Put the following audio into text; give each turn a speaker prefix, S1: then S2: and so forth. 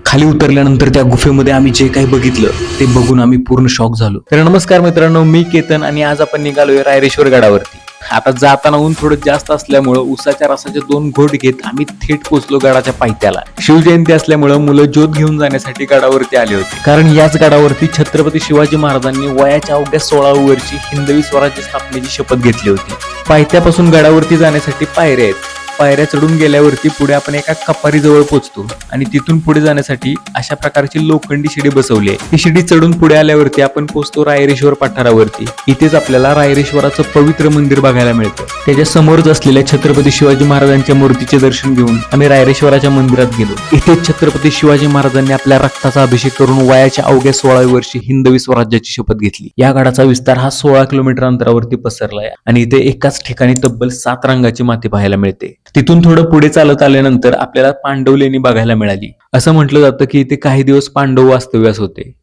S1: खाली उतरल्यानंतर त्या गुफेमध्ये आम्ही जे काही बघितलं ते बघून आम्ही पूर्ण शॉक झालो. तर नमस्कार मित्रांनो, मी केतन आणि आज आपण निघालोय रायरेश्वर गडावरती. आता जाताना ऊन थोडं जास्त असल्यामुळं उसाच्या रसाचे 2 घोट घेत आम्ही थेट पोचलो गडाच्या पायथ्याला. शिवजयंती असल्यामुळं मुलं ज्योत घेऊन जाण्यासाठी गडावरती आली होती, कारण याच गडावरती छत्रपती शिवाजी महाराजांनी वयाच्या अवघ्या 16व्या वर्षी हिंदवी स्वराज्य स्थापनेची शपथ घेतली होती. पायथ्यापासून गडावरती जाण्यासाठी पायऱ्या आहेत. पायऱ्या चढून गेल्यावरती पुढे आपण एका कपारीजवळ पोहोचतो आणि तिथून पुढे जाण्यासाठी अशा प्रकारची लोखंडी शिडी बसवली आहे. ही शिडी चढून पुढे आल्यावरती आपण पोहोचतो रायरेश्वर पठारावरती. इथेच आपल्याला रायरेश्वराचं पवित्र मंदिर बघायला मिळतं. त्याच्या समोरच असलेल्या छत्रपती शिवाजी महाराजांच्या मूर्तीचे दर्शन घेऊन आम्ही रायरेश्वराच्या मंदिरात गेलो. इथेच छत्रपती शिवाजी महाराजांनी आपल्या रक्ताचा अभिषेक करून वयाच्या अवघ्या 16व्या वर्षी हिंदवी स्वराज्याची शपथ घेतली. या गडाचा विस्तार हा 16 किलोमीटर अंतरावरती पसरलाय आणि इथे एकाच ठिकाणी तब्बल 7 रंगाची माती पाहायला मिळते. तिथून थोडं पुढे चालत आल्यानंतर आपल्याला पांडव लेणी बघायला मिळाली. असं म्हटलं जातं की इथे काही दिवस पांडव वास्तव्यास होते.